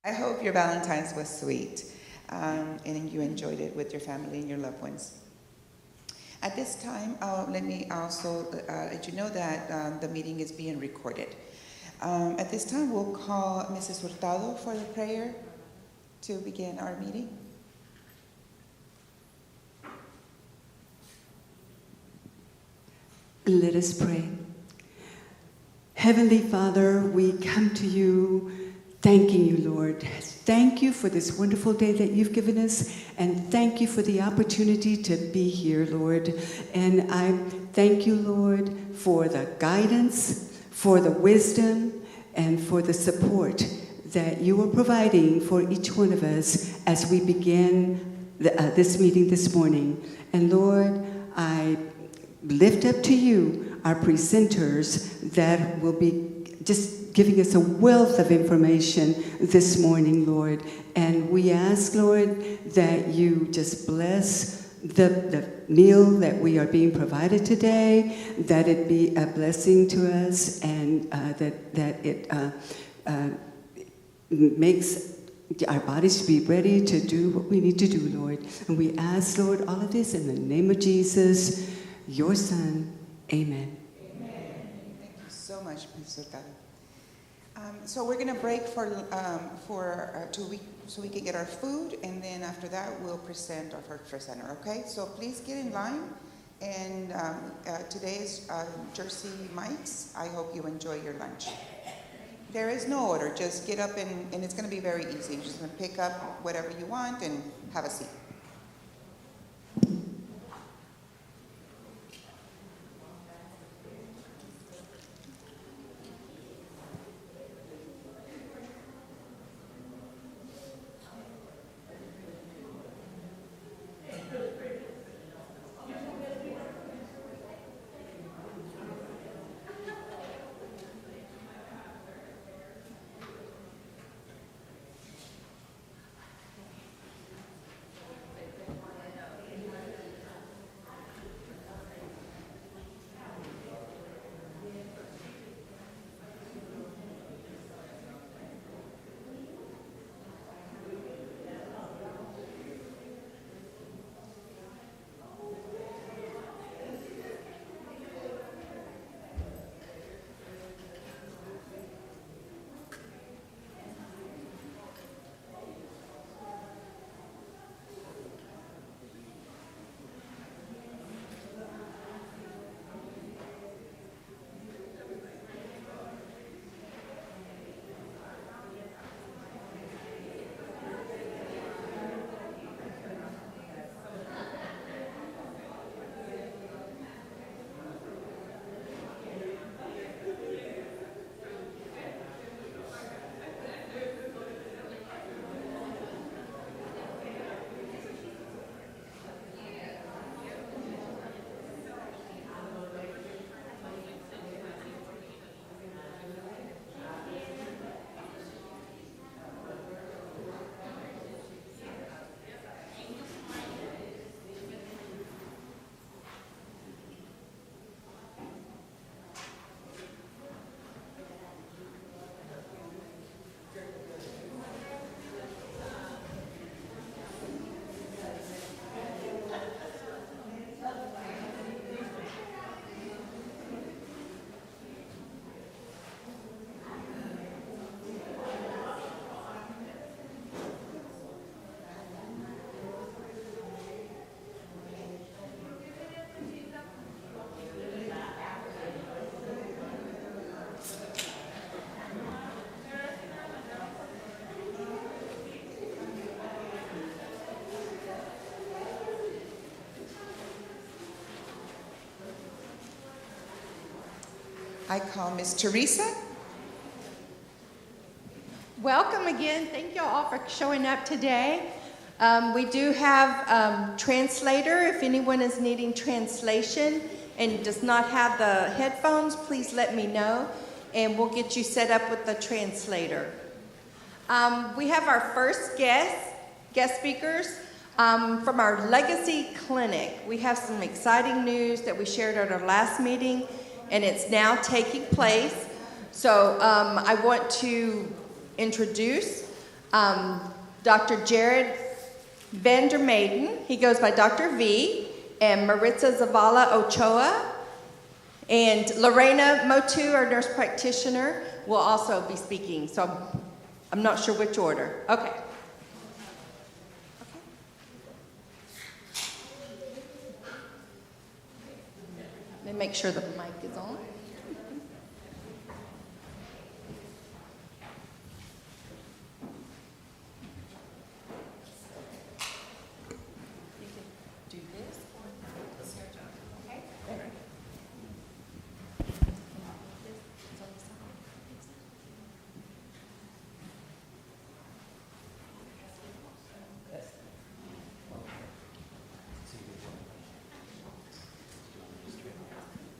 I hope your Valentine's was sweet and you enjoyed it with your family and your loved ones. At this time, let me also let you know that the meeting is being recorded. At this time, we'll call Mrs. Hurtado for the prayer to begin our meeting. Let us pray. Heavenly Father, we come to you thanking you, Lord. Thank you for this wonderful day that you've given us, and thank you for the opportunity to be here, Lord. And I thank you, Lord, for the guidance, for the wisdom, and for the support that you are providing for each one of us as we begin this meeting this morning. And Lord, I lift up to you our presenters that will be just giving us a wealth of information this morning, Lord. And we ask, Lord, that you just bless the meal that we are being provided today, that it be a blessing to us, and that it makes our bodies to be ready to do what we need to do, Lord. And we ask, Lord, all of this in the name of Jesus, your Son. Amen. Amen. Thank you so much, Ms. Hurtado. So we're going to break for 2 weeks so we can get our food, and then after that we'll present our first presenter, okay? So please get in line, and today is Jersey Mike's. I hope you enjoy your lunch. There is no order, just get up and it's going to be very easy. You're just going to pick up whatever you want and have a seat. I call Miss Teresa. Welcome again. Thank you all for showing up today. We do have translator. If anyone is needing translation and does not have the headphones, please let me know, and we'll get you set up with the translator. We have our first guest speakers from our Legacy Clinic. We have some exciting news that we shared at our last meeting, and it's now taking place. So I want to introduce Dr. Jared Vandermaiden, he goes by Dr. V, and Maritza Zavala Ochoa, and Lorena Motu, our nurse practitioner, will also be speaking. So I'm not sure which order. Okay. Let me make sure the mic is on. You can do this.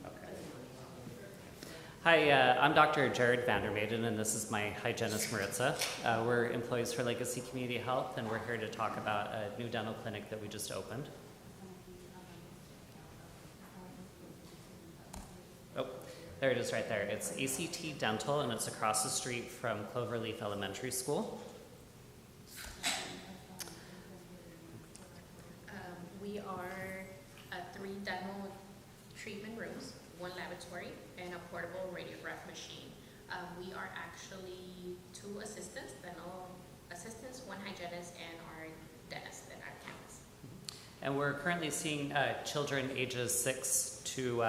Okay. Hi, I'm Dr. Jared Vandermaiden, and this is my hygienist Maritza. We're employees for Legacy Community Health, and we're here to talk about a new dental clinic that we just opened. Oh, there it is right there. It's ACT Dental, and it's across the street from Cloverleaf Elementary School. We are 3 dental treatment rooms, 1 laboratory, and a portable radiograph machine. We are actually 2 assistants, dental assistants, 1 hygienist, and our dentist at our campus. And we're currently seeing children ages 6 to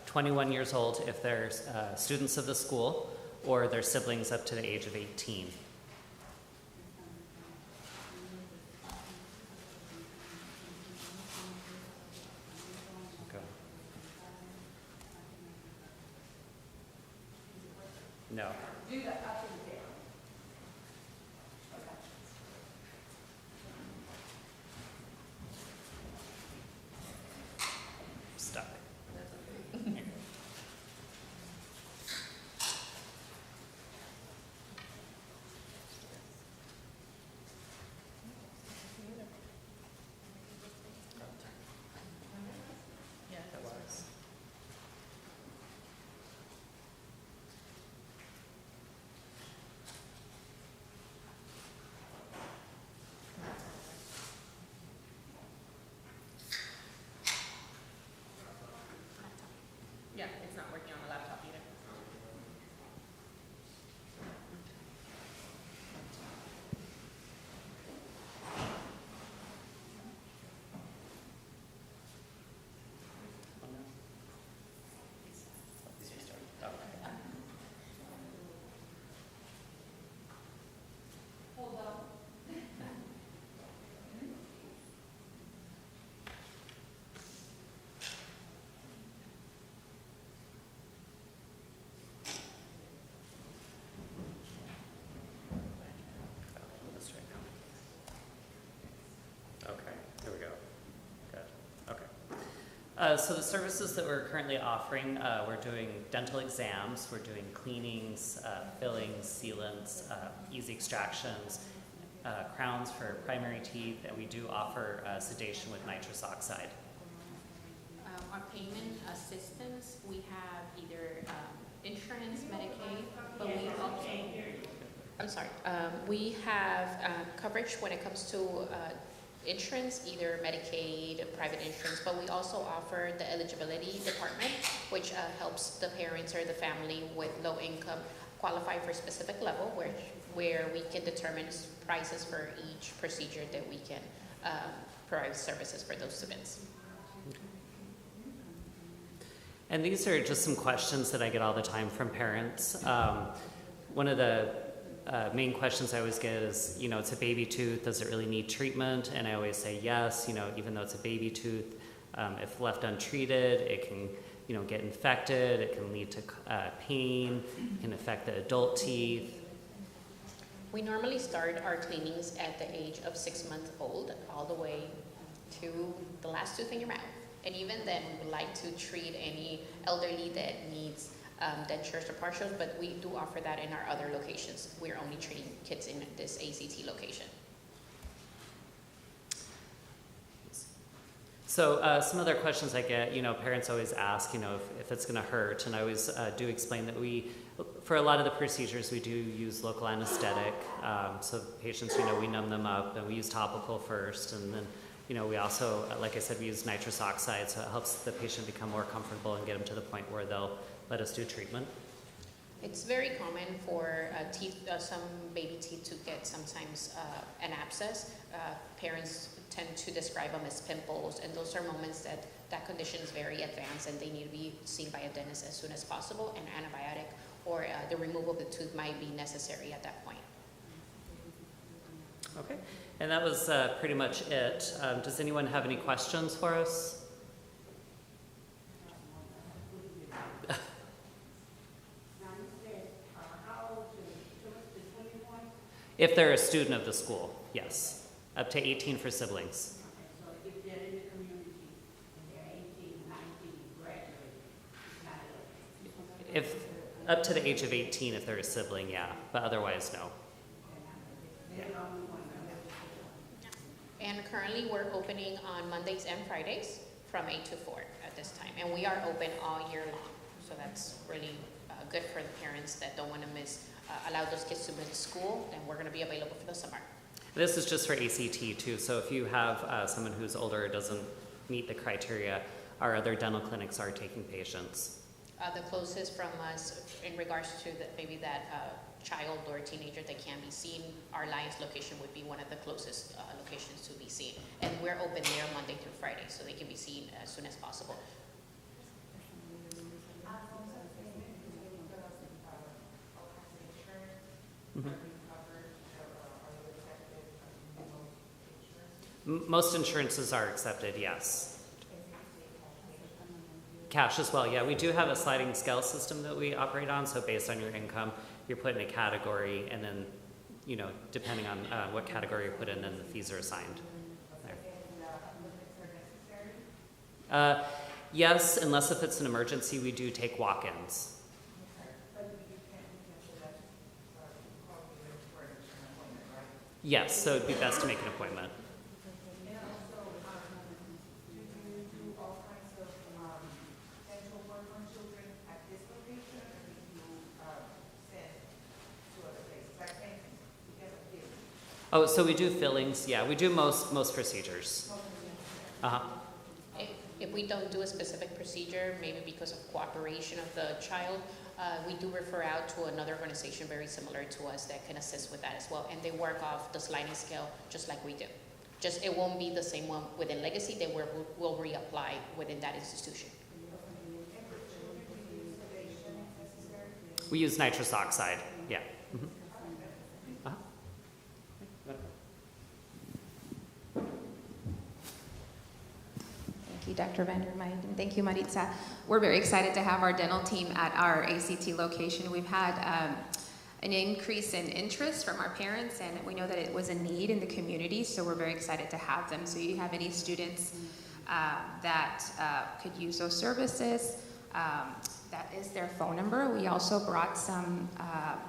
21 years old if they're students of the school, or their siblings up to the age of 18. No. Do that up and down. Stuck. Yeah, that was. Yeah, it's not working on the laptop either. Okay, here we go. Good. Okay. So the services that we're currently offering, we're doing dental exams, we're doing cleanings, fillings, sealants, easy extractions, crowns for primary teeth, and we do offer sedation with nitrous oxide. Our payment assistance, we have either insurance, Medicaid, but we also, I'm sorry, we have coverage when it comes to insurance, either Medicaid, private insurance, but we also offer the eligibility department, which helps the parents or the family with low income qualify for a specific level where we can determine prices for each procedure that we can provide services for those students. And these are just some questions that I get all the time from parents. One of the main questions I always get is, it's a baby tooth, does it really need treatment? And I always say yes, even though it's a baby tooth, if left untreated, it can, get infected, it can lead to pain, it can affect the adult teeth. We normally start our cleanings at the age of 6 months old, all the way to the last tooth in your mouth. And even then, we would like to treat any elderly that needs dentures or partials, but we do offer that in our other locations. We're only treating kids in this ACT location. So some other questions I get, parents always ask, if it's going to hurt, and I always do explain that for a lot of the procedures, we do use local anesthetic. So patients, we numb them up, and we use topical first, and then, we also, like I said, we use nitrous oxide, so it helps the patient become more comfortable and get them to the point where they'll let us do treatment. It's very common for some baby teeth to get sometimes an abscess. Parents tend to describe them as pimples, and those are moments that condition is very advanced and they need to be seen by a dentist as soon as possible, and antibiotic or the removal of the tooth might be necessary at that point. Okay, and that was pretty much it. Does anyone have any questions for us? If they're a student of the school, yes. Up to 18 for siblings. So if they're in the community and they're 18, 19, graduating, it's not eligible. If up to the age of 18, if they're a sibling, yeah, but otherwise, no. Yeah. And currently we're opening on Mondays and Fridays from 8 to 4 at this time. And we are open all year long. So that's really good for the parents that don't want to allow those kids to miss school. Then we're going to be available for the summer. This is just for ACT too. So if you have someone who's older or doesn't meet the criteria, our other dental clinics are taking patients. The closest from us in regards to maybe that child or teenager that can be seen, our Lions location would be one of the closest locations to be seen. And we're open there Monday through Friday, so they can be seen as soon as possible. Mm-hmm. Most insurances are accepted, yes. Cash as well, yeah. We do have a sliding scale system that we operate on, so based on your income, you're put in a category, and then, depending on what category you're put in, then the fees are assigned. There. Yes, unless if it's an emergency, we do take walk-ins. Yes, so it'd be best to make an appointment. And also, do you do all kinds of dental work on children at this location, or do you send to other places? Like, you get a bill. Oh, so we do fillings. Yeah, we do most procedures. Uh-huh. If we don't do a specific procedure, maybe because of cooperation of the child, we do refer out to another organization very similar to us that can assist with that as well. And they work off the sliding scale just like we do. Just it won't be the same one within Legacy. They will reapply within that institution. We use nitrous oxide. Yeah. Mm-hmm. Uh-huh. Thank you, Dr. Vandermeiden, and thank you, Maritza. We're very excited to have our dental team at our ACT location. We've had an increase in interest from our parents, and we know that it was a need in the community, so we're very excited to have them. So you have any students that could use those services, that is their phone number. We also brought some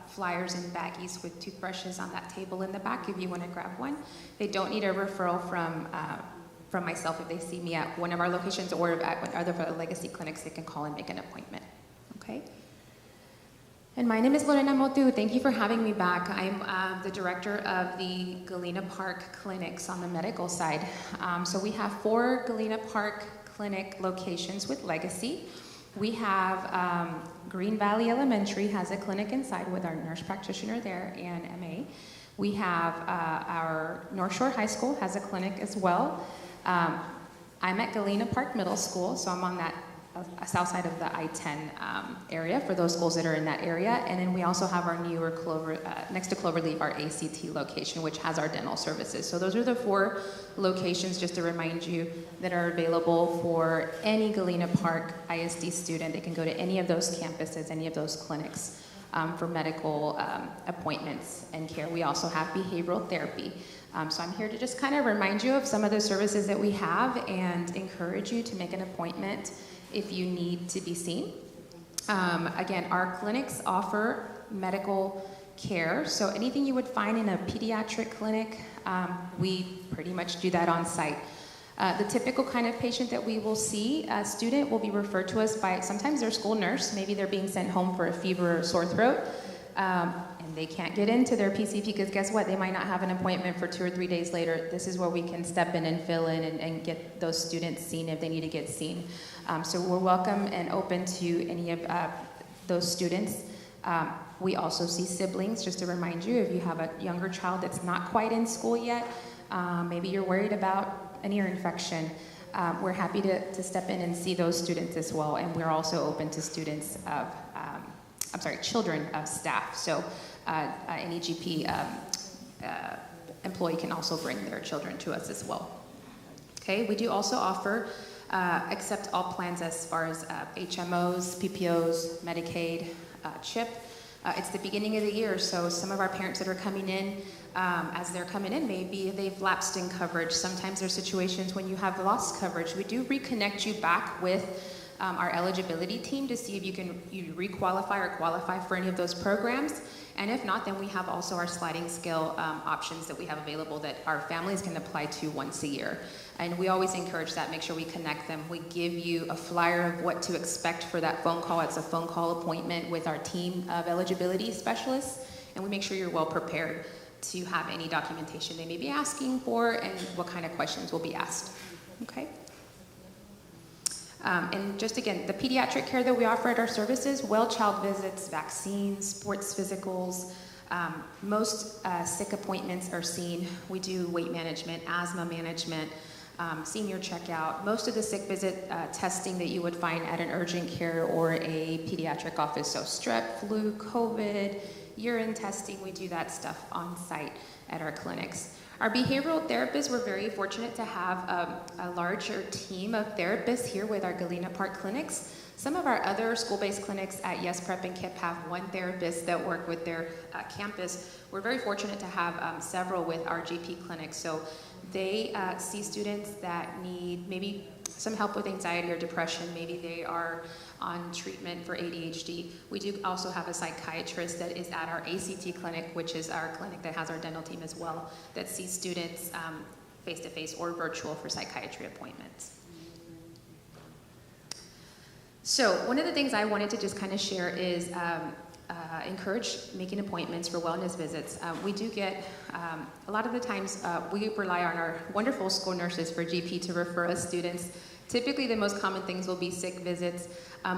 flyers and baggies with toothbrushes on that table in the back if you want to grab one. They don't need a referral from myself if they see me at one of our locations or at other Legacy clinics. They can call and make an appointment. Okay. And my name is Lorena Motu. Thank you for having me back. I'm the director of the Galena Park clinics on the medical side. So we have 4 Galena Park clinic locations with Legacy. We have Green Valley Elementary has a clinic inside with our nurse practitioner there and MA. We have our North Shore High School has a clinic as well. I'm at Galena Park Middle School, so I'm on that south side of the I-10 area for those schools that are in that area. And then we also have our newer next to Cloverleaf, our ACT location, which has our dental services. So those are the 4 locations, just to remind you, that are available for any Galena Park ISD student. They can go to any of those campuses, any of those clinics for medical appointments and care. We also have behavioral therapy. So I'm here to just kind of remind you of some of the services that we have and encourage you to make an appointment if you need to be seen. Again, our clinics offer medical care, so anything you would find in a pediatric clinic, we pretty much do that on site. The typical kind of patient that we will see, a student will be referred to us by sometimes their school nurse. Maybe they're being sent home for a fever or sore throat, and they can't get into their PCP because guess what? They might not have an appointment for 2 or 3 days later. This is where we can step in and fill in and get those students seen if they need to get seen. So we're welcome and open to any of those students. We also see siblings, just to remind you, if you have a younger child that's not quite in school yet, maybe you're worried about an ear infection, we're happy to step in and see those students as well. And we're also open to students of, children of staff. So any GP employee can also bring their children to us as well. Okay, we do also offer, accept all plans as far as HMOs, PPOs, Medicaid, CHIP. It's the beginning of the year, so some of our parents that are coming in, as they're coming in, maybe they've lapsed in coverage. Sometimes there's situations when you have lost coverage. We do reconnect you back with our eligibility team to see if you requalify or qualify for any of those programs. And if not, then we have also our sliding scale options that we have available that our families can apply to once a year. And we always encourage that, make sure we connect them. We give you a flyer of what to expect for that phone call. It's a phone call appointment with our team of eligibility specialists, and we make sure you're well prepared to have any documentation they may be asking for and what kind of questions will be asked. Okay? And just again, the pediatric care that we offer at our services, well child visits, vaccines, sports physicals, most sick appointments are seen. We do weight management, asthma management, senior checkout. Most of the sick visit testing that you would find at an urgent care or a pediatric office, so strep, flu, COVID, urine testing, we do that stuff on site at our clinics. Our behavioral therapists, we're very fortunate to have a larger team of therapists here with our Galena Park clinics. Some of our other school-based clinics at Yes Prep and KIPP have one therapist that work with their campus. We're very fortunate to have several with our GP clinics. So they see students that need maybe some help with anxiety or depression. Maybe they are on treatment for ADHD. We do also have a psychiatrist that is at our ACT clinic, which is our clinic that has our dental team as well, that sees students face-to-face or virtual for psychiatry appointments. So one of the things I wanted to just kind of share is encourage making appointments for wellness visits. We do get, a lot of the times, we rely on our wonderful school nurses for GP to refer us students. Typically, the most common things will be sick visits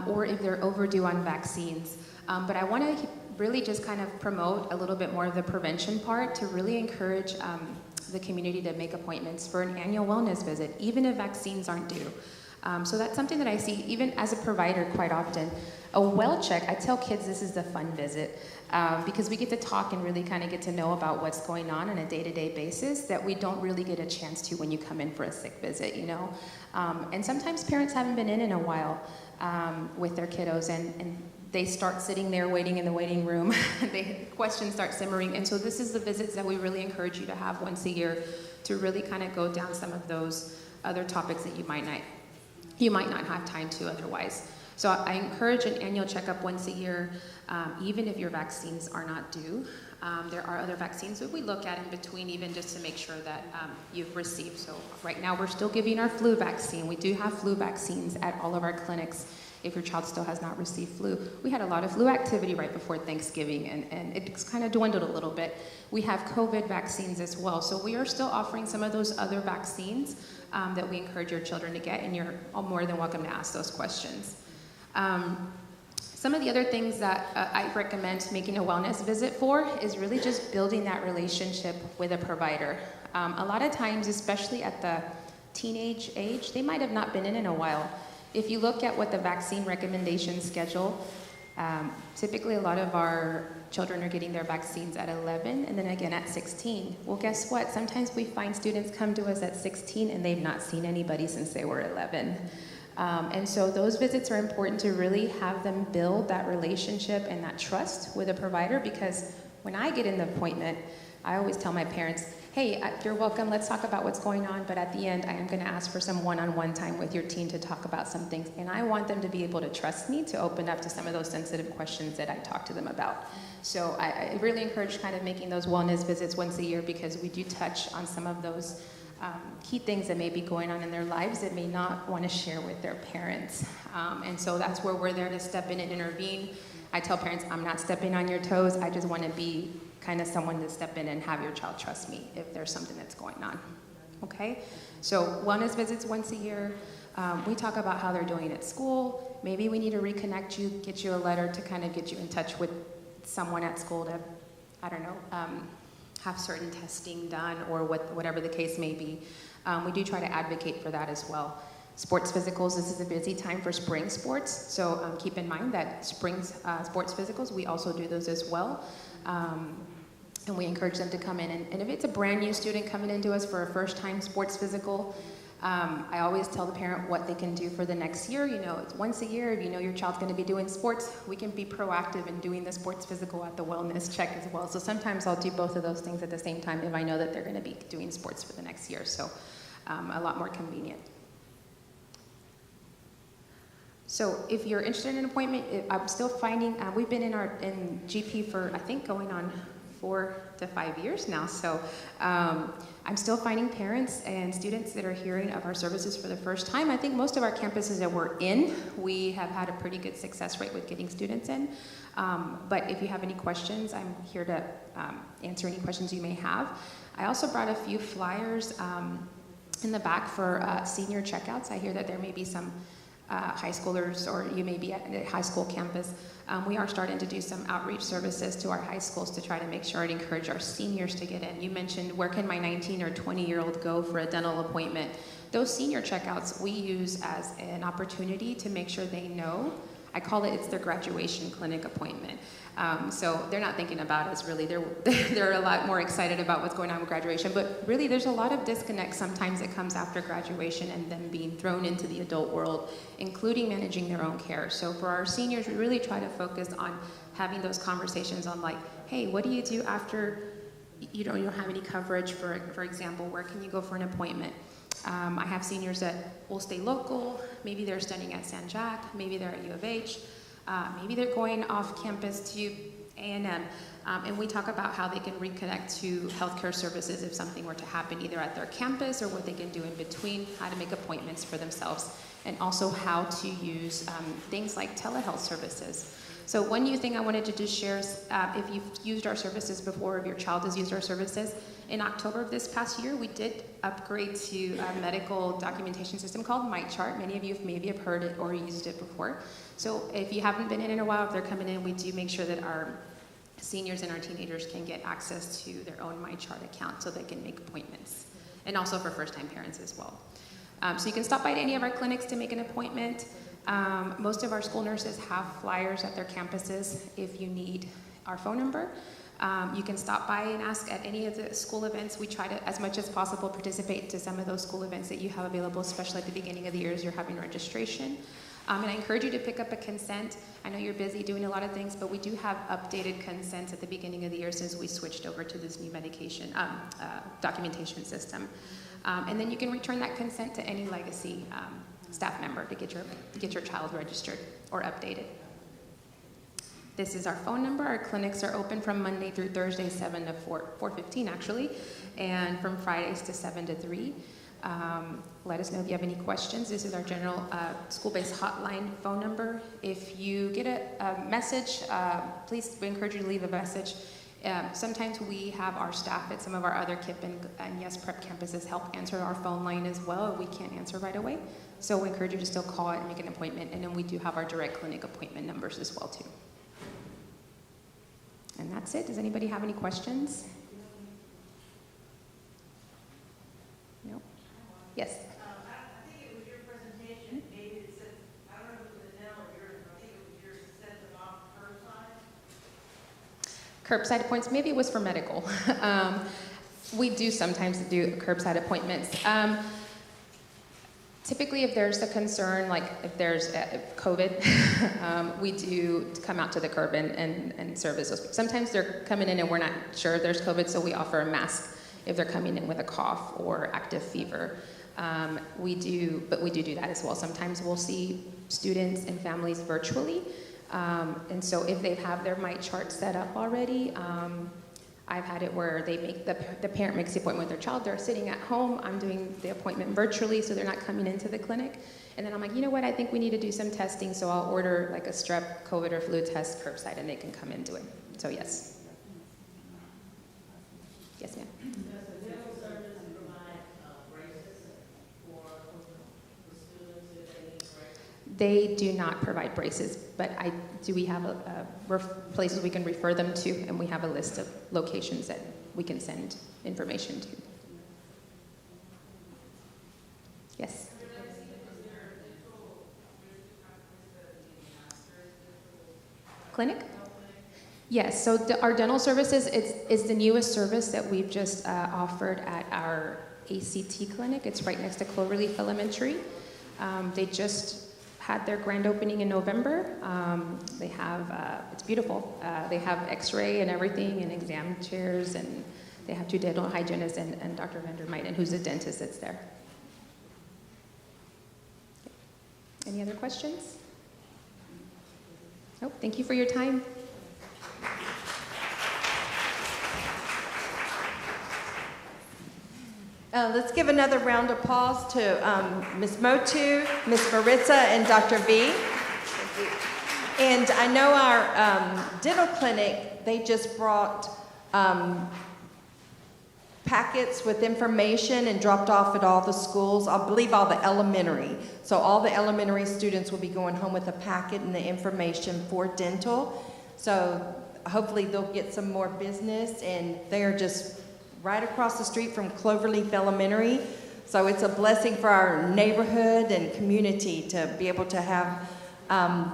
or if they're overdue on vaccines. But I want to really just kind of promote a little bit more of the prevention part to really encourage the community to make appointments for an annual wellness visit, even if vaccines aren't due. So that's something that I see even as a provider quite often. A well check, I tell kids this is the fun visit because we get to talk and really kind of get to know about what's going on a day-to-day basis that we don't really get a chance to when you come in for a sick visit, you know. And sometimes parents haven't been in a while with their kiddos and they start sitting there waiting in the waiting room. Questions start simmering. And so this is the visits that we really encourage you to have once a year to really kind of go down some of those other topics that you might not have time to otherwise. So I encourage an annual checkup once a year, even if your vaccines are not due. There are other vaccines that we look at in between, even just to make sure that you've received. So right now we're still giving our flu vaccine. We do have flu vaccines at all of our clinics if your child still has not received flu. We had a lot of flu activity right before Thanksgiving, and it's kind of dwindled a little bit. We have COVID vaccines as well. So we are still offering some of those other vaccines that we encourage your children to get, and you're all more than welcome to ask those questions. Some of the other things that I recommend making a wellness visit for is really just building that relationship with a provider. A lot of times, especially at the teenage age, they might have not been in a while. If you look at what the vaccine recommendation schedule, typically a lot of our children are getting their vaccines at 11 and then again at 16. Well, guess what? Sometimes we find students come to us at 16 and they've not seen anybody since they were 11. And so those visits are important to really have them build that relationship and that trust with a provider, because when I get in the appointment, I always tell my parents, hey, you're welcome, let's talk about what's going on, but at the end, I am going to ask for some one-on-one time with your team to talk about some things, and I want them to be able to trust me to open up to some of those sensitive questions that I talk to them about. So I really encourage kind of making those wellness visits once a year, because we do touch on some of those key things that may be going on in their lives that may not want to share with their parents. And so that's where we're there to step in and intervene. I tell parents, I'm not stepping on your toes. I just want to be kind of someone to step in and have your child trust me if there's something that's going on. Okay? So wellness visits once a year. We talk about how they're doing at school. Maybe we need to reconnect you, get you a letter to kind of get you in touch with someone at school to, I don't know, have certain testing done or whatever the case may be. We do try to advocate for that as well. Sports physicals, this is a busy time for spring sports, so keep in mind that spring sports physicals, we also do those as well. And we encourage them to come in. And if it's a brand new student coming into us for a first time sports physical, I always tell the parent what they can do for the next year. You know, it's once a year. If you know your child's going to be doing sports, we can be proactive in doing the sports physical at the wellness check as well. So sometimes I'll do both of those things at the same time if I know that they're going to be doing sports for the next year. So a lot more convenient. So if you're interested in an appointment, I'm still finding, we've been in GP for, I think, going on 4 to 5 years now. So I'm still finding parents and students that are hearing of our services for the first time. I think most of our campuses that we're in, we have had a pretty good success rate with getting students in. But if you have any questions, I'm here to answer any questions you may have. I also brought a few flyers in the back for senior checkouts. I hear that there may be some high schoolers, or you may be at a high school campus. We are starting to do some outreach services to our high schools to try to make sure and encourage our seniors to get in. You mentioned, where can my 19 or 20-year-old go for a dental appointment? Those senior checkouts we use as an opportunity to make sure they know. I call it's their graduation clinic appointment. So they're not thinking about us really. They're a lot more excited about what's going on with graduation. But really, there's a lot of disconnect sometimes that comes after graduation and them being thrown into the adult world, including managing their own care. So for our seniors, we really try to focus on having those conversations on like, hey, what do you do after you don't have any coverage? For example, where can you go for an appointment? I have seniors that will stay local. Maybe they're studying at SHAC. Maybe they're at U of H. Maybe they're going off campus to A&M. And we talk about how they can reconnect to healthcare services if something were to happen either at their campus or what they can do in between, how to make appointments for themselves, and also how to use things like telehealth services. So one new thing I wanted to just share is if you've used our services before, if your child has used our services, in October of this past year, we did upgrade to a medical documentation system called MyChart. Many of you maybe have heard it or used it before. So if you haven't been in a while, if they're coming in, we do make sure that our seniors and our teenagers can get access to their own MyChart account so they can make appointments. And also for first-time parents as well. So you can stop by to any of our clinics to make an appointment. Most of our school nurses have flyers at their campuses if you need our phone number. You can stop by and ask at any of the school events. We try to, as much as possible, participate to some of those school events that you have available, especially at the beginning of the year as you're having registration. And I encourage you to pick up a consent. I know you're busy doing a lot of things, but we do have updated consents at the beginning of the year since we switched over to this new medication documentation system. And then you can return that consent to any legacy staff member to get your child registered or updated. This is our phone number. Our clinics are open from Monday through Thursday, 7 to 4:15 actually, and from Fridays to 7 to 3. Let us know if you have any questions. This is our general school-based hotline phone number. If you get a message, please, we encourage you to leave a message. Sometimes we have our staff at some of our other KIPP and YES Prep campuses help answer our phone line as well if we can't answer right away. So we encourage you to still call and make an appointment. And then we do have our direct clinic appointment numbers as well too. And that's it. Does anybody have any questions? No? Yes? I think it was your presentation, maybe it said, I don't know if it was Adele or yours, but I think it was yours that said about curbside. Curbside appointments, maybe it was for medical. We do sometimes do curbside appointments. Typically, if there's a concern, like if there's COVID, we do come out to the curb and service those. Sometimes they're coming in and we're not sure if there's COVID, so we offer a mask if they're coming in with a cough or active fever. We do that as well. Sometimes we'll see students and families virtually. And so if they have their MyChart set up already, I've had it where they make the parent makes the appointment with their child. They're sitting at home. I'm doing the appointment virtually, so they're not coming into the clinic. And then I'm like, you know what? I think we need to do some testing, so I'll order like a strep, COVID, or flu test curbside, and they can come and do it. So yes. Yes, ma'am. Does the dental service provide braces for the students if they need braces? They do not provide braces, but we have places we can refer them to, and we have a list of locations that we can send information to. Yes. Clinic? Yes, so our dental services is the newest service that we've just offered at our ACT clinic. It's right next to Cloverleaf Elementary. They just had their grand opening in November. They have, it's beautiful. They have x-ray and everything and exam chairs, and they have 2 dental hygienists and Dr. Vandermeiden, who's a dentist that's there. Any other questions? Nope, thank you for your time. Let's give another round of applause to Ms. Motu, Ms. Maritza, and Dr. V. And I know our dental clinic, they just brought packets with information and dropped off at all the schools, I believe all the elementary. So all the elementary students will be going home with a packet and the information for dental. So hopefully they'll get some more business, and they're just right across the street from Cloverleaf Elementary. So it's a blessing for our neighborhood and community to be able to have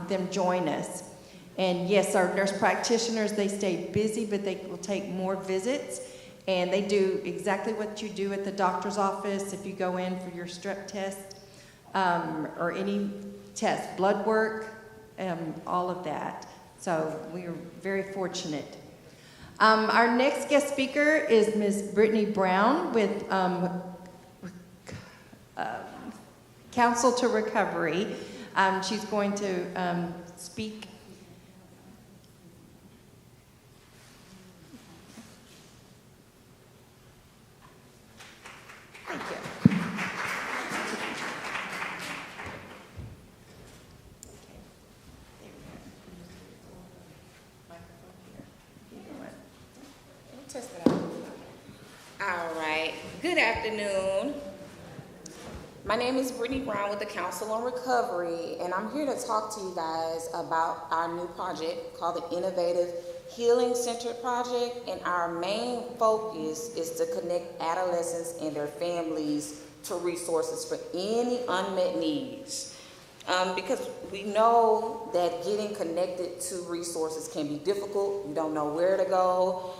them join us. And yes, our nurse practitioners, they stay busy, but they will take more visits. And they do exactly what you do at the doctor's office if you go in for your strep test or any test, blood work, all of that. So we are very fortunate. Our next guest speaker is Ms. Brittany Brown with Counsel to Recovery. She's going to speak. Thank you. Test it out. All right. Good afternoon. My name is Brittany Brown with the Council on Recovery, and I'm here to talk to you guys about our new project called the Innovative Healing Centered Project. And our main focus is to connect adolescents and their families to resources for any unmet needs. Because we know that getting connected to resources can be difficult. You don't know where to go.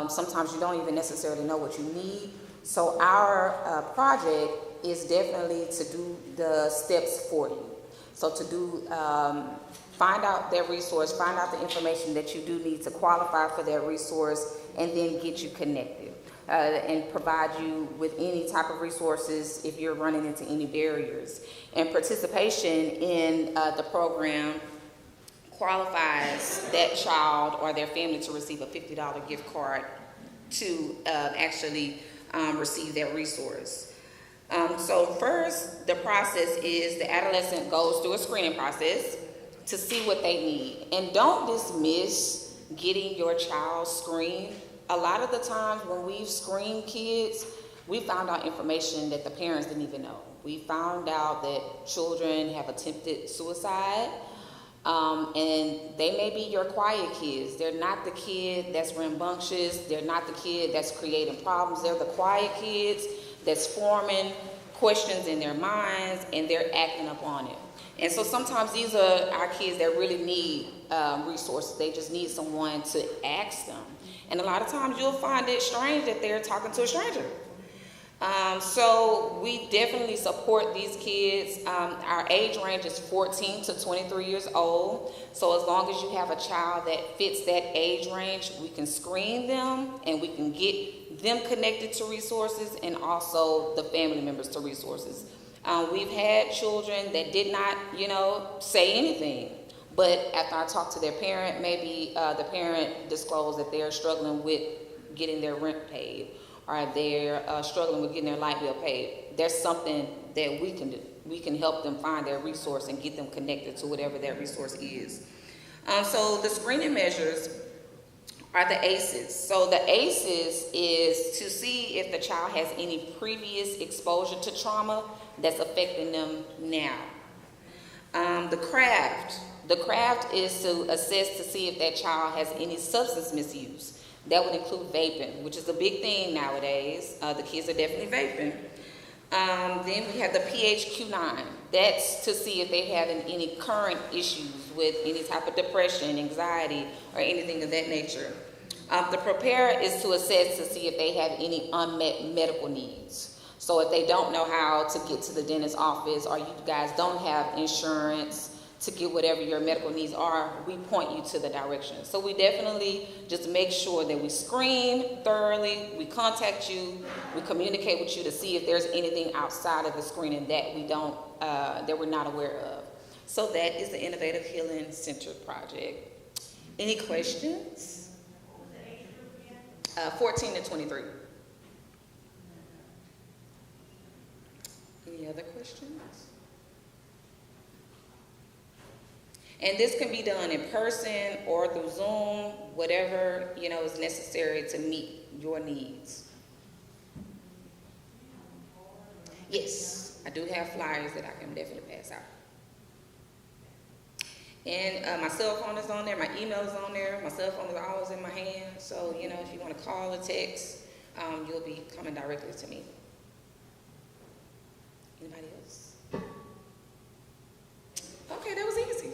Sometimes you don't even necessarily know what you need. So our project is definitely to do the steps for you. So to do, find out that resource, find out the information that you do need to qualify for that resource, and then get you connected and provide you with any type of resources if you're running into any barriers. And participation in the program qualifies that child or their family to receive a $50 gift card to actually receive that resource. So first, the process is the adolescent goes through a screening process to see what they need. And don't dismiss getting your child screened. A lot of the times when we've screened kids, we found out information that the parents didn't even know. We found out that children have attempted suicide, and they may be your quiet kids. They're not the kid that's rambunctious. They're not the kid that's creating problems. They're the quiet kids that's forming questions in their minds, and they're acting up on it. And so sometimes these are our kids that really need resources. They just need someone to ask them. And a lot of times you'll find it strange that they're talking to a stranger. So we definitely support these kids. Our age range is 14 to 23 years old. So as long as you have a child that fits that age range, we can screen them and we can get them connected to resources and also the family members to resources. We've had children that did not, say anything. But after I talked to their parent, maybe the parent disclosed that they're struggling with getting their rent paid, or they're struggling with getting their light bill paid, there's something that we can do. We can help them find their resource and get them connected to whatever that resource is. So the screening measures are the ACEs. So the ACEs is to see if the child has any previous exposure to trauma that's affecting them now. The craft is to assess to see if that child has any substance misuse. That would include vaping, which is a big thing nowadays. The kids are definitely vaping. Then we have the PHQ-9. That's to see if they have any current issues with any type of depression, anxiety, or anything of that nature. The prepare is to assess to see if they have any unmet medical needs. So if they don't know how to get to the dentist's office, or you guys don't have insurance to get whatever your medical needs are, we point you to the direction. So we definitely just make sure that we screen thoroughly, we contact you, we communicate with you to see if there's anything outside of the screening that we don't, that we're not aware of. So that is the Innovative Healing Center project. Any questions? 14 to 23. Any other questions? And this can be done in person or through Zoom, whatever, is necessary to meet your needs. Yes, I do have flyers that I can definitely pass out. And my cell phone is on there, my email is on there, my cell phone is always in my hand. So, if you want to call or text, you'll be coming directly to me. Anybody else? Okay, that was easy.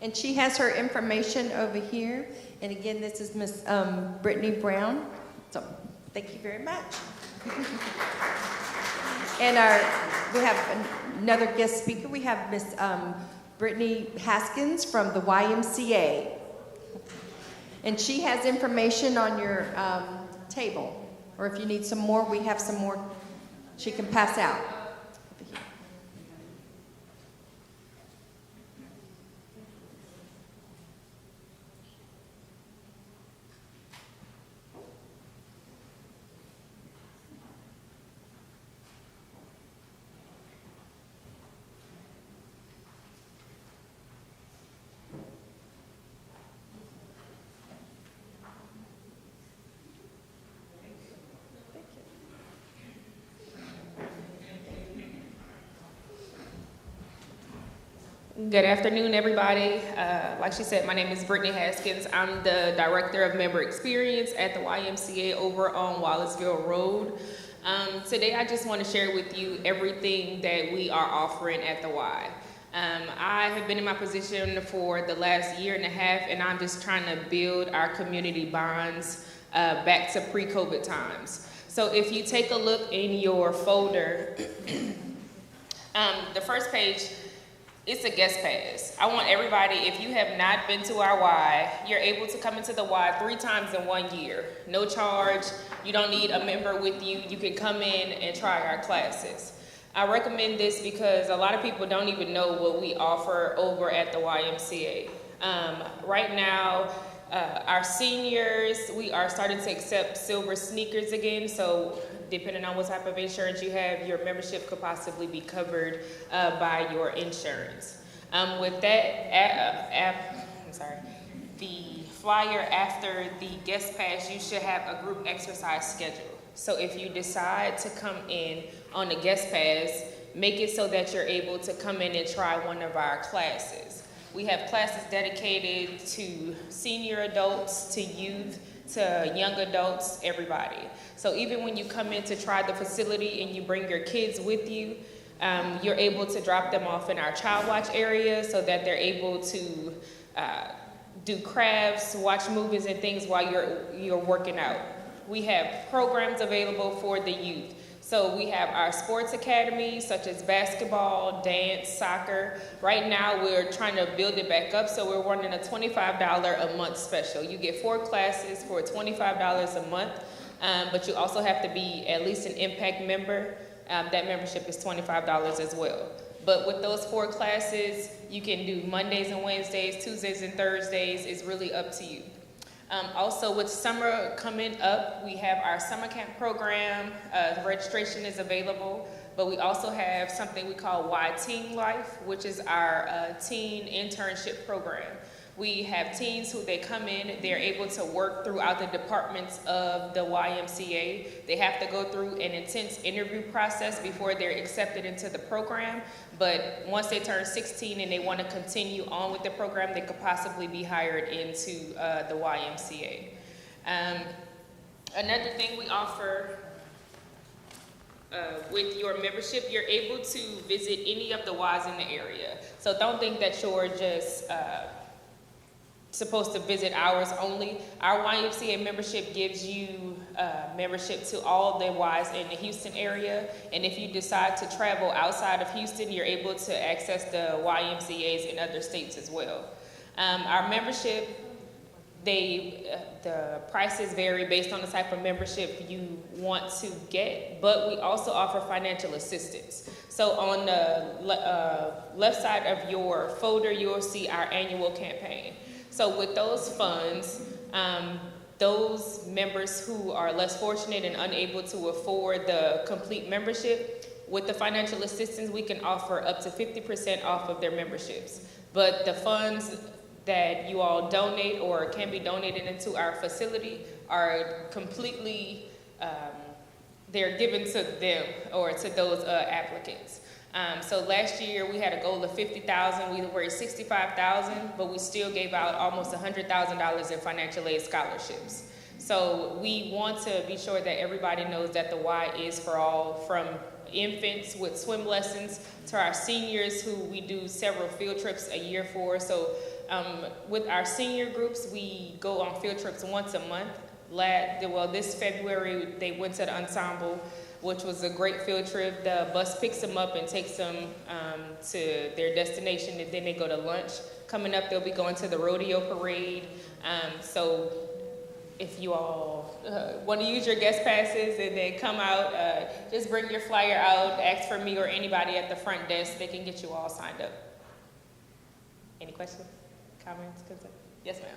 And she has her information over here. And again, this is Miss Brittany Brown. So thank you very much. And we have another guest speaker. We have Miss Brittany Haskins from the YMCA. And she has information on your table. Or if you need some more, we have some more she can pass out. Good afternoon, everybody. Like she said, my name is Brittany Haskins. I'm the Director of Member Experience at the YMCA over on Wallaceville Road. Today, I just want to share with you everything that we are offering at the Y. I have been in my position for the last year and a half, and I'm just trying to build our community bonds back to pre-COVID times. So if you take a look in your folder, the first page, it's a guest pass. I want everybody, if you have not been to our Y, you're able to come into the Y 3 times in 1 year. No charge. You don't need a member with you. You can come in and try our classes. I recommend this because a lot of people don't even know what we offer over at the YMCA. Right now, our seniors, we are starting to accept silver sneakers again. So depending on what type of insurance you have, your membership could possibly be covered by your insurance. With that, the flyer after the guest pass, you should have a group exercise schedule. So if you decide to come in on the guest pass, make it so that you're able to come in and try one of our classes. We have classes dedicated to senior adults, to youth, to young adults, everybody. So even when you come in to try the facility and you bring your kids with you, you're able to drop them off in our child watch area so that they're able to do crafts, watch movies and things while you're working out. We have programs available for the youth. So we have our sports academies such as basketball, dance, soccer. Right now we're trying to build it back up, so we're running a $25 a month special. You get 4 classes for $25 a month, but you also have to be at least an Impact member that membership is $25 as well. But with those 4 classes, you can do Mondays and Wednesdays, Tuesdays and Thursdays. It's really up to you. Also, with summer coming up, we have our summer camp program. The registration is available, but we also have something we call Y Teen Life, which is our teen internship program. We have teens who they come in, they're able to work throughout the departments of the YMCA. They have to go through an intense interview process before they're accepted into the program. But once they turn 16 and they want to continue on with the program, they could possibly be hired into the YMCA. Another thing we offer with your membership, you're able to visit any of the Ys in the area. So don't think that you're just supposed to visit ours only. Our YMCA membership gives you membership to all the Ys in the Houston area, and if you decide to travel outside of Houston, you're able to access the YMCAs in other states as well. Our membership, the prices vary based on the type of membership you want to get, but we also offer financial assistance. So on the left side of your folder, you'll see our annual campaign. So with those funds, those members who are less fortunate and unable to afford the complete membership, with the financial assistance, we can offer up to 50% off of their memberships. But the funds that you all donate or can be donated into our facility are completely, they're given to them or to those applicants. So last year we had a goal of 50,000. We raised 65,000, but we still gave out almost $100,000 in financial aid scholarships. So we want to be sure that everybody knows that the Y is for all, from infants with swim lessons to our seniors who we do several field trips a year for. So with our senior groups, we go on field trips once a month. This February they went to the Ensemble, which was a great field trip. The bus picks them up and takes them to their destination, and then they go to lunch. Coming up, they'll be going to the rodeo parade. So if you all want to use your guest passes and then come out, just bring your flyer out, ask for me or anybody at the front desk. They can get you all signed up. Any questions, comments, concerns? Yes, ma'am.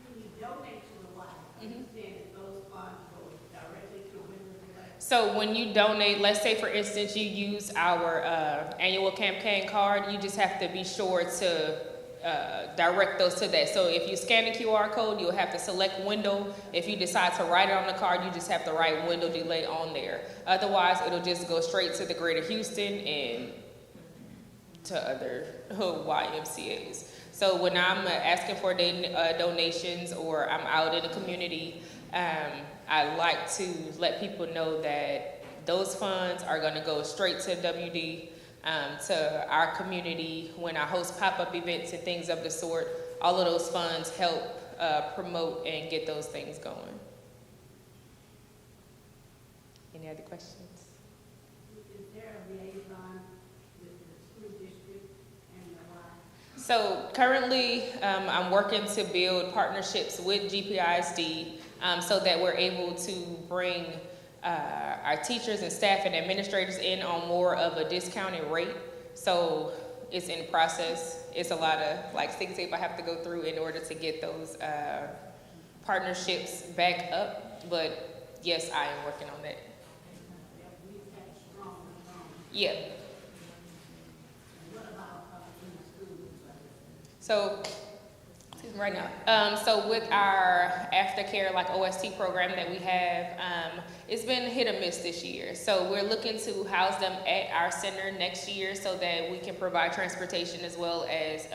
When you donate to the Y, understand that those funds go directly to women's elect. So when you donate, let's say for instance you use our annual campaign card, you just have to be sure to direct those to that. So if you scan the QR code, you'll have to select window. If you decide to write it on the card, you just have to write window delay on there. Otherwise, it'll just go straight to the Greater Houston and to other YMCAs. So when I'm asking for donations or I'm out in the community, I like to let people know that those funds are going to go straight to WD, to our community. When I host pop-up events and things of the sort, all of those funds help promote and get those things going. Any other questions? Is there a liaison with the school district and the Y? So currently, I'm working to build partnerships with GPISD so that we're able to bring our teachers and staff and administrators in on more of a discounted rate. So it's in process. It's a lot of sticky tape I have to go through in order to get those partnerships back up. But yes, I am working on that. Yeah. So, right now, so with our aftercare OST program that we have, it's been hit or miss this year. So we're looking to house them at our center next year so that we can provide transportation as well as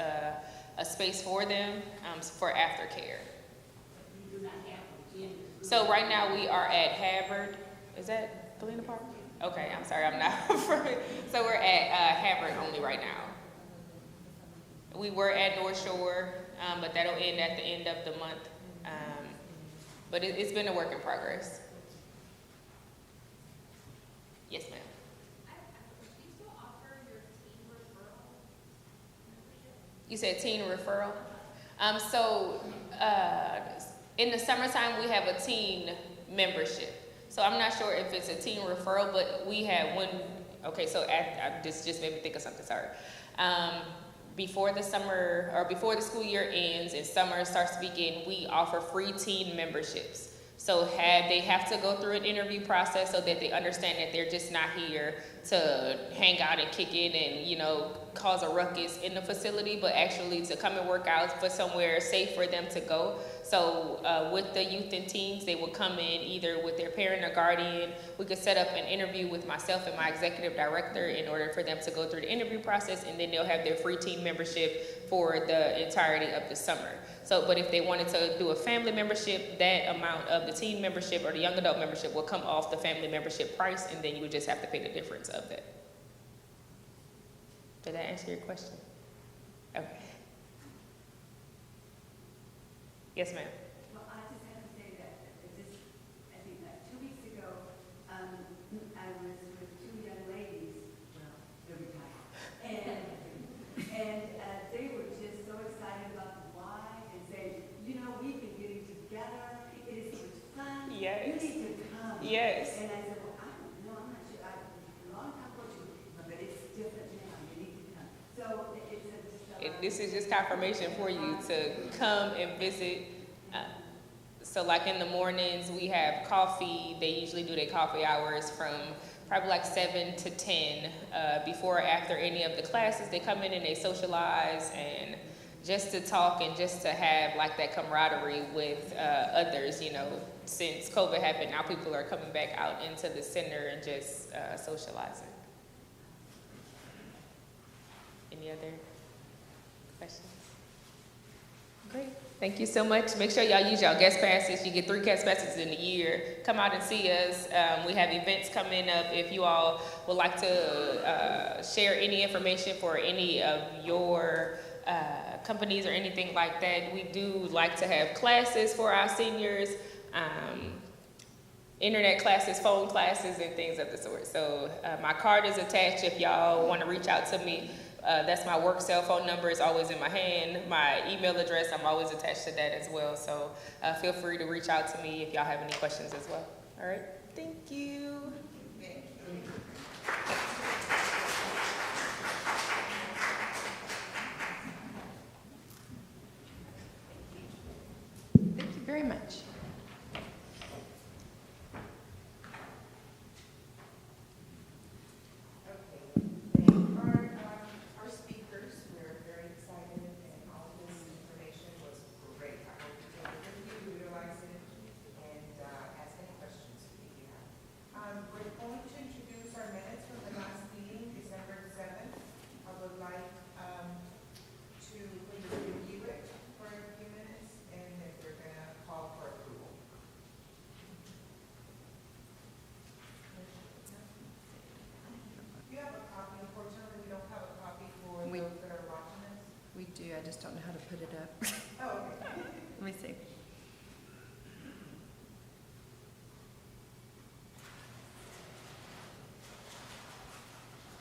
a space for them for aftercare. You do not have them in the So right now we are at Havard. Is that Galena Park? Okay, I'm sorry, I'm not. So we're at Havard only right now. We were at North Shore, but that'll end at the end of the month. But it's been a work in progress. Yes, ma'am. Do you still offer your teen referral membership? You said teen referral? So in the summertime, we have a teen membership. So I'm not sure if it's a teen referral, but we had one. Okay, so this just made me think of something. Sorry. Before the summer or before the school year ends and summer starts to begin, we offer free teen memberships. So they have to go through an interview process so that they understand that they're just not here to hang out and kick it and, you know, cause a ruckus in the facility, but actually to come and work out for somewhere safe for them to go. So with the youth and teens, they will come in either with their parent or guardian. We could set up an interview with myself and my executive director in order for them to go through the interview process, and then they'll have their free teen membership for the entirety of the summer. So, but if they wanted to do a family membership, that amount of the teen membership or the young adult membership will come off the family membership price, and then you would just have to pay the difference of that. Did that answer your question? Okay. Yes, ma'am. Well, I just have to say that I think 2 weeks ago, I was with two young ladies, well, they're retired, and they were just so excited about the why and saying, you know, we've been getting together, it is so much fun, Yes. you need to come. Yes. And I said, well, I don't know, I'm not sure, a long time ago, but it's different now, you need to come. So it's This is just confirmation for you to come and visit. So like in the mornings, we have coffee. They usually do their coffee hours from probably like 7 to 10. Before or after any of the classes, they come in and they socialize and just to talk and just to have like that camaraderie with others, you know. Since COVID happened, now people are coming back out into the center and just socializing. Any other questions? Great. Thank you so much. Make sure y'all use y'all guest passes. You get 3 guest passes in a year. Come out and see us. We have events coming up. If you all would like to share any information for any of your companies or anything like that, we do like to have classes for our seniors, internet classes, phone classes, and things of the sort. So my card is attached if y'all want to reach out to me. That's my work cell phone number. It's always in my hand. My email address, I'm always attached to that as well. So feel free to reach out to me if y'all have any questions as well. All right. Thank you. Thank you very much. Our speakers, we're very excited, and all of this information was great. I hope you take it with you, utilize it, and ask any questions that you have. We're going to introduce our minutes from the last meeting, December 7th. I would like to please review it for a few minutes, and then we're going to call for approval. You have a copy, unfortunately, we don't have a copy for We- those that are watching us. We do, I just don't know how to put it up. Oh, okay. Let me see.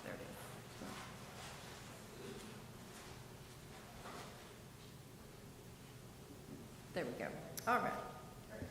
There it is. There we go. All right. Okay.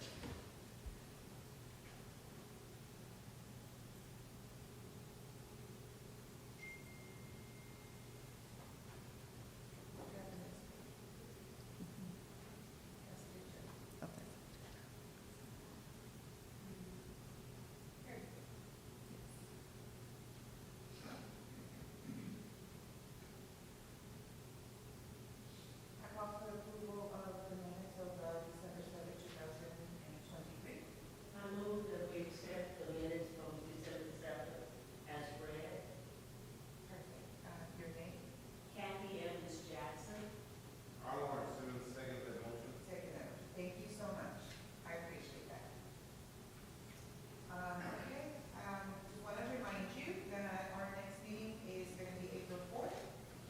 I call for approval of the minutes of December 7th, 2023. I move that we accept the minutes from December 7th as read. Perfect. Your name? Kathy Evans Jackson. Arnold Simmons, second that motion. Second that. Thank you so much. I appreciate that. Okay, just want to remind you that our next meeting is going to be April 4th.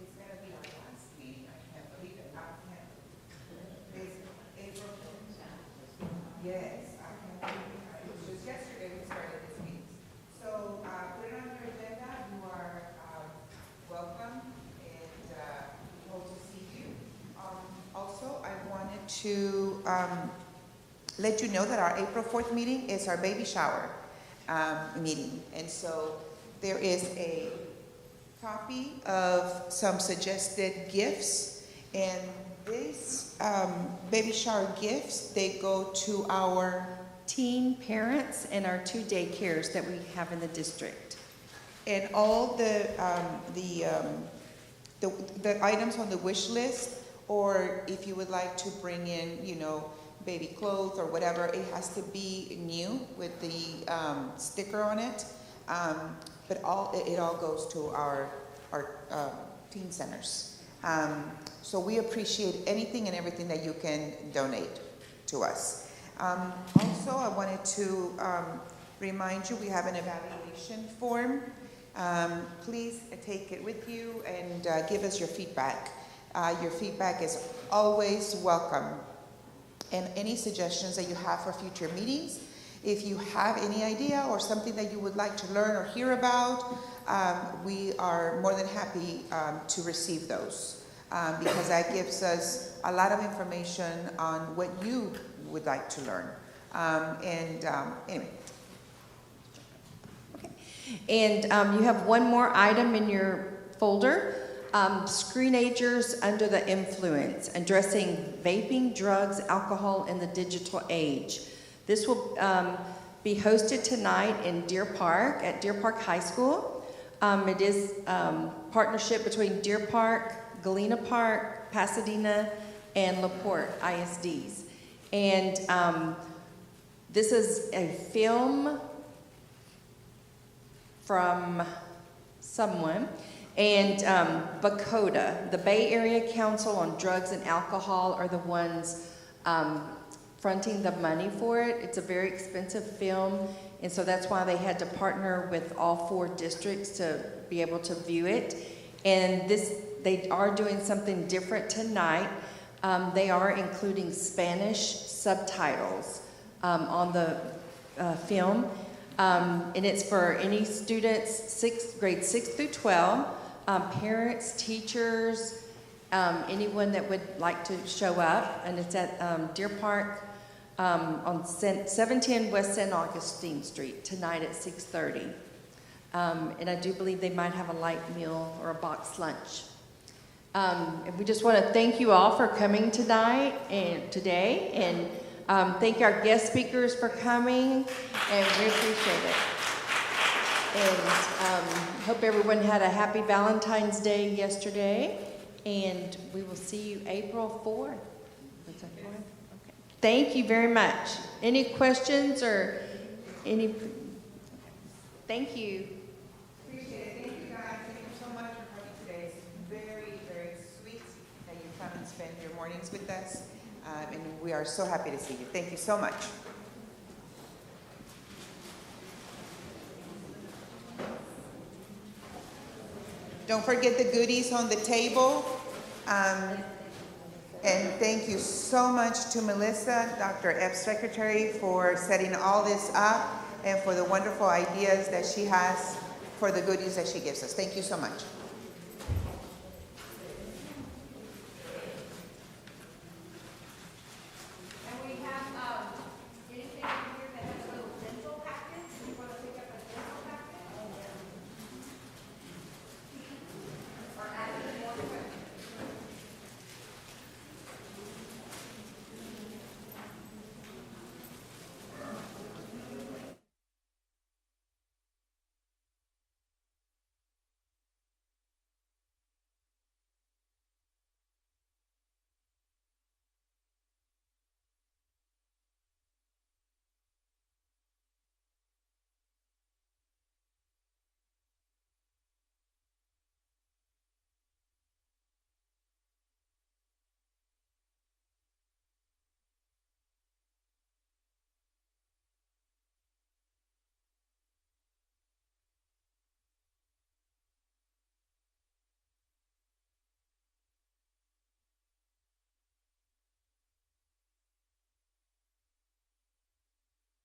It's going to be our last meeting. I can't believe it. I can't. It's April 4th. Yes, I can't believe it. It was just yesterday we started this meeting. So, put it on your agenda. You are welcome, and hope to see you. Also, I wanted to let you know that our April 4th meeting is our baby shower meeting. And so there is a copy of some suggested gifts, and these baby shower gifts, they go to our Teen parents and our 2 daycares that we have in the district. and all the items on the wish list, or if you would like to bring in, you know, baby clothes or whatever, it has to be new with the sticker on it. But it all goes to our teen centers. So we appreciate anything and everything that you can donate to us. Also, I wanted to remind you, we have an evaluation form. Please take it with you and give us your feedback. Your feedback is always welcome. And any suggestions that you have for future meetings, if you have any idea or something that you would like to learn or hear about, we are more than happy to receive those because that gives us a lot of information on what you would like to learn. Anyway. Okay. And you have one more item in your folder. Screenagers under the influence, addressing vaping, drugs, alcohol in the digital age. This will be hosted tonight in Deer Park at Deer Park High School. It is partnership between Deer Park, Galena Park, Pasadena, and LaPorte ISDs. And this is a film from someone. And BACODA, the Bay Area Council on Drugs and Alcohol, are the ones fronting the money for it. It's a very expensive film, and so that's why they had to partner with all 4 districts to be able to view it. And they are doing something different tonight. They are including Spanish subtitles on the film. And it's for any students, grades 6 through 12, parents, teachers, anyone that would like to show up. And it's at Deer Park on 710 West San Augustine Street tonight at 6:30. And I do believe they might have a light meal or a box lunch. And we just want to thank you all for coming tonight and today. And thank our guest speakers for coming, and we appreciate it. And hope everyone had a happy Valentine's Day yesterday, and we will see you April 4th. Is that 4th? Okay. Thank you very much. Any questions or any? Thank you. Appreciate it. Thank you guys. Thank you so much for coming today. It's very, very sweet that you come and spend your mornings with us. And we are so happy to see you. Thank you so much. Don't forget the goodies on the table. And thank you so much to Melissa, Dr. Epp's secretary, for setting all this up and for the wonderful ideas that she has for the goodies that she gives us. Thank you so much.